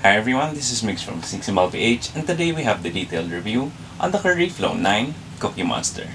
Hi everyone, this is Mix from PH, and today we have the detailed review on the Curry Flow 9 Cookie Monster.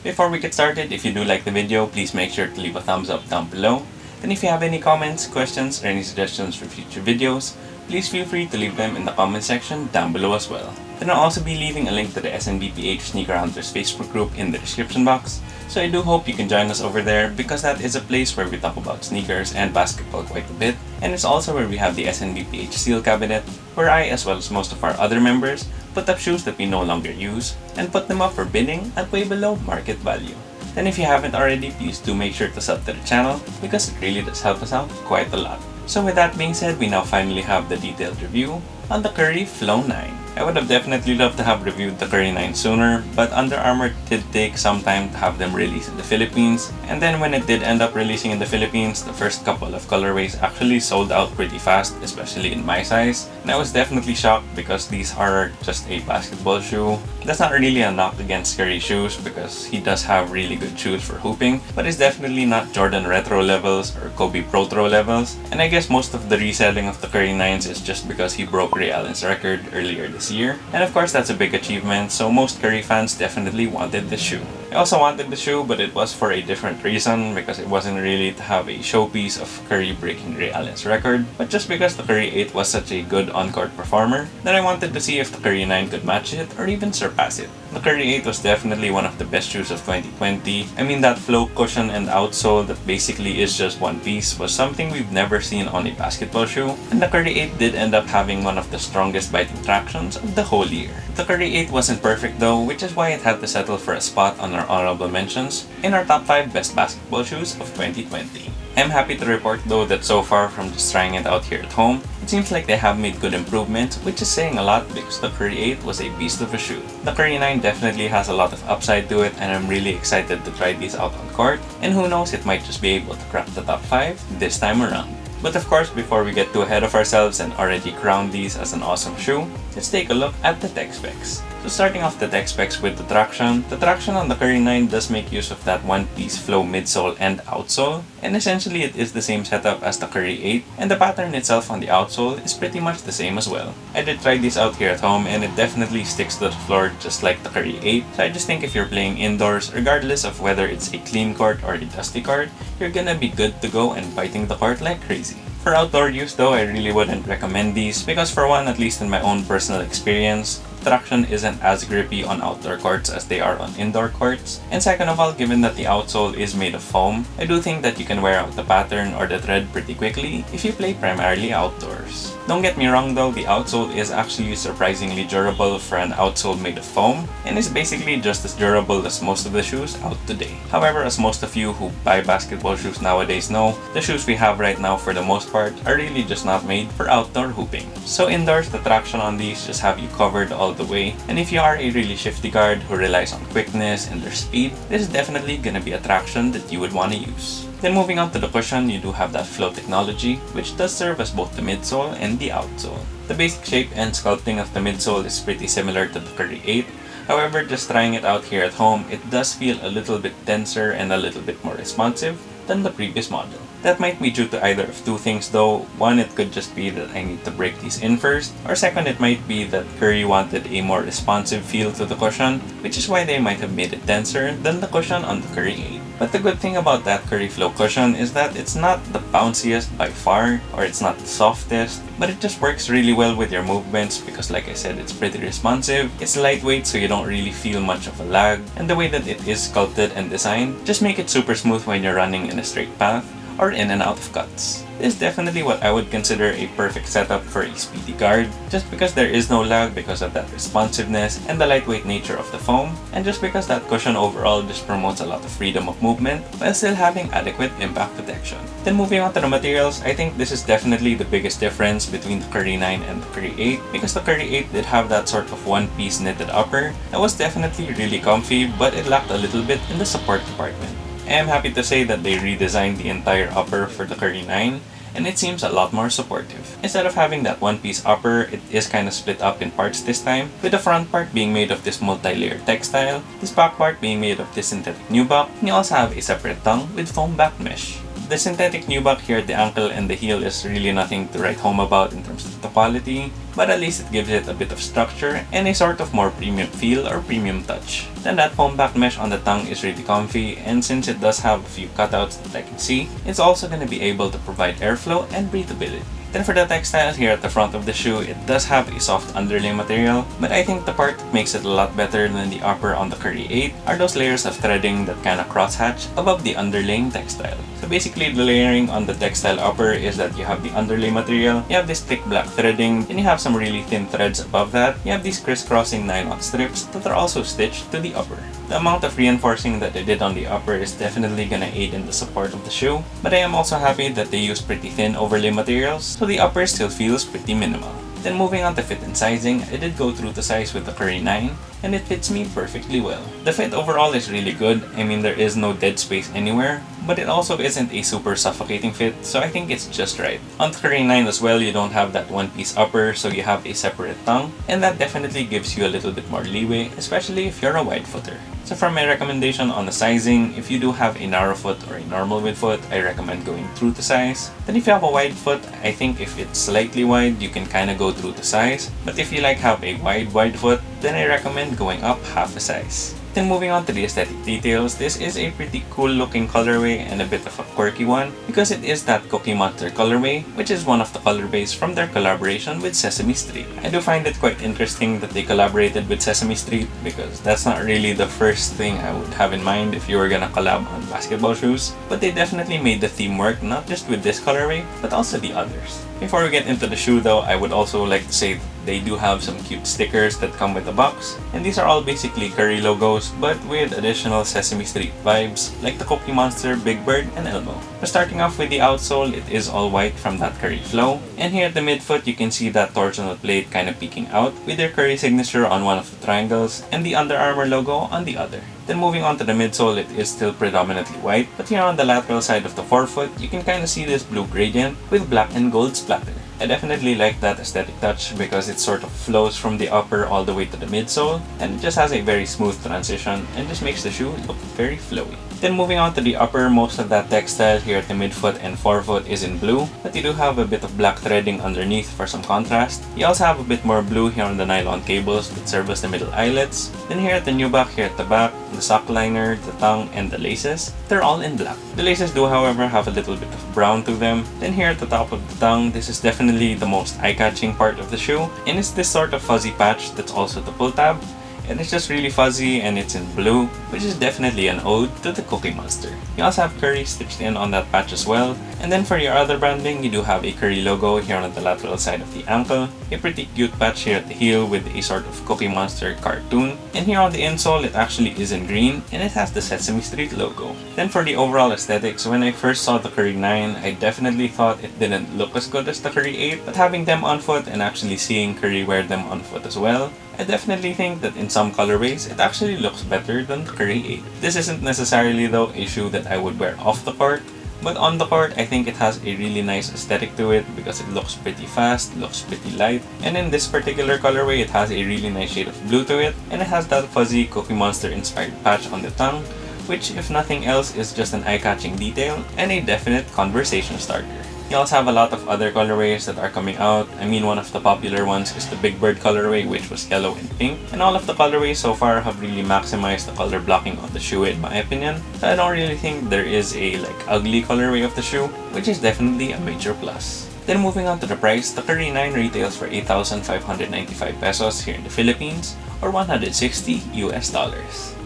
Before we get started, if you do like the video, please make sure to leave a thumbs up down below. And if you have any comments, questions, or any suggestions for future videos, please feel free to leave them in the comment section down below as well. Then I'll also be leaving a link to the SNBPH Sneaker Hunters Facebook group in the description box, so I do hope you can join us over there because that is a place where we talk about sneakers and basketball quite a bit, and it's also where we have the SNBPH Seal Cabinet, where I, as well as most of our other members, put up shoes that we no longer use and put them up for bidding at way below market value. Then if you haven't already, please do make sure to sub to the channel because it really does help us out quite a lot. So with that being said, we now finally have the detailed review on the Curry Flow 9. I would have definitely loved to have reviewed the Curry 9 sooner, but Under Armour did take some time to have them release in the Philippines, and then when it did end up releasing in the Philippines, the first couple of colorways actually sold out pretty fast, especially in my size. And I was definitely shocked because these are just a basketball shoe. That's not really a knock against Curry shoes because he does have really good shoes for hooping, but it's definitely not Jordan Retro levels or Kobe Pro Throw levels. And I guess most of the reselling of the Curry 9s is just because he broke Ray Allen's record earlier this year. And of course that's a big achievement, so most Curry fans definitely wanted the shoe. I also wanted the shoe, but it was for a different reason because it wasn't really to have a showpiece of Curry breaking Ray Allen's record, but just because the Curry 8 was such a good on-court performer that I wanted to see if the Curry 9 could match it or even surpass it. The Curry 8 was definitely one of the best shoes of 2020. I mean, that flow cushion and outsole that basically is just one piece was something we've never seen on a basketball shoe, and the Curry 8 did end up having one of the strongest biting tractions of the whole year. The Curry 8 wasn't perfect though, which is why it had to settle for a spot on our honorable mentions in our top 5 best basketball shoes of 2020. I'm happy to report though that so far from just trying it out here at home, it seems like they have made good improvements, which is saying a lot because the Curry 8 was a beast of a shoe. The Curry 9 definitely has a lot of upside to it, and I'm really excited to try these out on court, and who knows, it might just be able to crack the top 5 this time around. But of course, before we get too ahead of ourselves and already crown these as an awesome shoe, let's take a look at the tech specs. So starting off the tech specs with the traction on the Curry 9 does make use of that one-piece flow midsole and outsole, and essentially it is the same setup as the Curry 8, and the pattern itself on the outsole is pretty much the same as well. I did try this out here at home and it definitely sticks to the floor just like the Curry 8, so I just think if you're playing indoors, regardless of whether it's a clean court or a dusty court, you're gonna be good to go and biting the court like crazy. For outdoor use though, I really wouldn't recommend these because for one, at least in my own personal experience, traction isn't as grippy on outdoor courts as they are on indoor courts. And second of all, given that the outsole is made of foam, I do think that you can wear out the pattern or the thread pretty quickly if you play primarily outdoors. Don't get me wrong though, the outsole is actually surprisingly durable for an outsole made of foam, and is basically just as durable as most of the shoes out today. However, as most of you who buy basketball shoes nowadays know, the shoes we have right now for the most part are really just not made for outdoor hooping. So indoors, the traction on these just have you covered all the way, and if you are a really shifty guard who relies on quickness and their speed, this is definitely gonna be a traction that you would want to use. Then moving on to the cushion, you do have that flow technology, which does serve as both the midsole and the outsole. The basic shape and sculpting of the midsole is pretty similar to the Curry 8. However, just trying it out here at home, it does feel a little bit denser and a little bit more responsive than the previous model. That might be due to either of two things though. One, it could just be that I need to break these in first, or second, it might be that Curry wanted a more responsive feel to the cushion, which is why they might have made it denser than the cushion on the Curry 8. But the good thing about that Curry Flow cushion is that it's not the bounciest by far, or it's not the softest, but it just works really well with your movements because like I said, it's pretty responsive, it's lightweight so you don't really feel much of a lag, and the way that it is sculpted and designed just make it super smooth when you're running in a straight path or in and out of cuts. This is definitely what I would consider a perfect setup for a speedy guard, just because there is no lag because of that responsiveness and the lightweight nature of the foam, and just because that cushion overall just promotes a lot of freedom of movement while still having adequate impact protection. Then moving on to the materials, I think this is definitely the biggest difference between the Curry 9 and the Curry 8, because the Curry 8 did have that sort of one-piece knitted upper that was definitely really comfy, but it lacked a little bit in the support department. I am happy to say that they redesigned the entire upper for the Curry 9, and it seems a lot more supportive. Instead of having that one-piece upper, it is kind of split up in parts this time, with the front part being made of this multi-layered textile, this back part being made of this synthetic nubuck, and you also have a separate tongue with foam back mesh. The synthetic nubuck here at the ankle and the heel is really nothing to write home about in terms of the quality, but at least it gives it a bit of structure and a sort of more premium feel or premium touch. Then that foam back mesh on the tongue is really comfy, and since it does have a few cutouts that I can see, it's also going to be able to provide airflow and breathability. Then for the textile here at the front of the shoe, it does have a soft underlay material, but I think the part that makes it a lot better than the upper on the Curry 8 are those layers of threading that kind of crosshatch above the underlaying textile. So basically the layering on the textile upper is that you have the underlay material, you have this thick black threading, and you have some really thin threads above that. You have these crisscrossing nylon strips that are also stitched to the upper. The amount of reinforcing that they did on the upper is definitely gonna aid in the support of the shoe, but I am also happy that they used pretty thin overlay materials, so the upper still feels pretty minimal. Then moving on to fit and sizing, I did go through the size with the Curry 9, and it fits me perfectly well. The fit overall is really good. I mean, there is no dead space anywhere, but it also isn't a super suffocating fit, so I think it's just right. On the Curry 9 as well, you don't have that one-piece upper, so you have a separate tongue, and that definitely gives you a little bit more leeway, especially if you're a wide footer. So for my recommendation on the sizing, if you do have a narrow foot or a normal width foot, I recommend going through the size. Then if you have a wide foot, I think if it's slightly wide, you can kind of go through the size. But if you have a wide foot, then I recommend going up half a size. Then moving on to the aesthetic details, this is a pretty cool looking colorway and a bit of a quirky one because it is that Cookie Monster colorway, which is one of the colorways from their collaboration with Sesame Street. I do find it quite interesting that they collaborated with Sesame Street because that's not really the first thing I would have in mind if you were gonna collab on basketball shoes, but they definitely made the theme work not just with this colorway, but also the others. Before we get into the shoe though, I would also like to say that they do have some cute stickers that come with the box, and these are all basically Curry logos but with additional Sesame Street vibes like the Cookie Monster, Big Bird, and Elmo. But starting off with the outsole, it is all white from that Curry flow, and here at the midfoot you can see that torsional plate kind of peeking out with their Curry signature on one of the triangles and the Under Armour logo on the other. Then moving on to the midsole, it is still predominantly white, but here on the lateral side of the forefoot, you can kind of see this blue gradient with black and gold splatter. I definitely like that aesthetic touch because it sort of flows from the upper all the way to the midsole, and it just has a very smooth transition and just makes the shoe look very flowy. Then moving on to the upper, most of that textile here at the midfoot and forefoot is in blue, but you do have a bit of black threading underneath for some contrast. You also have a bit more blue here on the nylon cables that serve as the middle eyelets. Then here at the nubuck, here at the back, the sock liner, the tongue, and the laces, they're all in black. The laces do however have a little bit of brown to them. Then here at the top of the tongue, this is definitely the most eye-catching part of the shoe, and it's this sort of fuzzy patch that's also the pull tab. And it's just really fuzzy and it's in blue, which is definitely an ode to the Cookie Monster. You also have Curry stitched in on that patch as well. And then for your other branding, you do have a Curry logo here on the lateral side of the ankle, a pretty cute patch here at the heel with a sort of Cookie Monster cartoon, and here on the insole it actually is in green and it has the Sesame Street logo. Then for the overall aesthetics, when I first saw the Curry 9, I definitely thought it didn't look as good as the Curry 8, but having them on foot and actually seeing Curry wear them on foot as well, I definitely think that in some colorways, it actually looks better than the Curry 8. This isn't necessarily though a shoe that I would wear off the court, but on the court, I think it has a really nice aesthetic to it because it looks pretty fast, looks pretty light, and in this particular colorway, it has a really nice shade of blue to it, and it has that fuzzy Cookie Monster inspired patch on the tongue, which if nothing else is just an eye-catching detail and a definite conversation starter. You also have a lot of other colorways that are coming out. I mean, one of the popular ones is the Big Bird colorway, which was yellow and pink. And all of the colorways so far have really maximized the color blocking of the shoe in my opinion. So I don't really think there is a ugly colorway of the shoe, which is definitely a major plus. Then moving on to the price, the Curry 9 retails for 8,595 pesos here in the Philippines, or $160 US.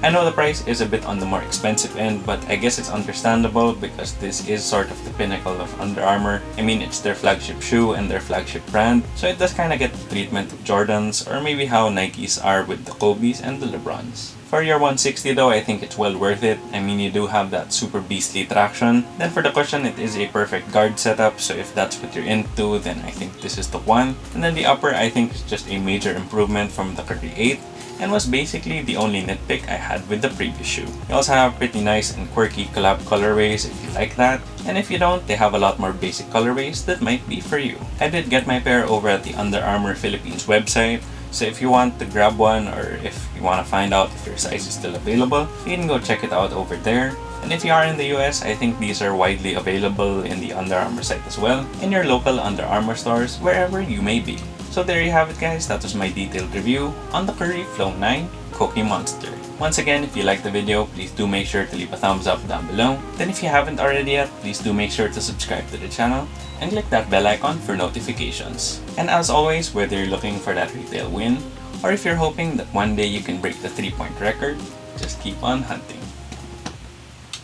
I know the price is a bit on the more expensive end, but I guess it's understandable because this is sort of the pinnacle of Under Armour. I mean, it's their flagship shoe and their flagship brand, so it does kind of get the treatment of Jordans, or maybe how Nikes are with the Kobes and the LeBrons. For your 160 though, I think it's well worth it. I mean, you do have that super beastly traction. Then for the cushion, it is a perfect guard setup, so if that's what you're into, then I think this is the one. And then the upper, I think, is just a major improvement from the Curry 8. and was basically the only nitpick I had with the previous shoe. They also have pretty nice and quirky collab colorways if you like that, and if you don't, they have a lot more basic colorways that might be for you. I did get my pair over at the Under Armour Philippines website, so if you want to grab one or if you want to find out if your size is still available, you can go check it out over there. And if you are in the US, I think these are widely available in the Under Armour site as well, in your local Under Armour stores, wherever you may be. So there you have it guys, that was my detailed review on the Curry Flow 9 Cookie Monster. Once again, if you liked the video, please do make sure to leave a thumbs up down below. Then if you haven't already yet, please do make sure to subscribe to the channel and click that bell icon for notifications. And as always, whether you're looking for that retail win, or if you're hoping that one day you can break the 3-point record, just keep on hunting.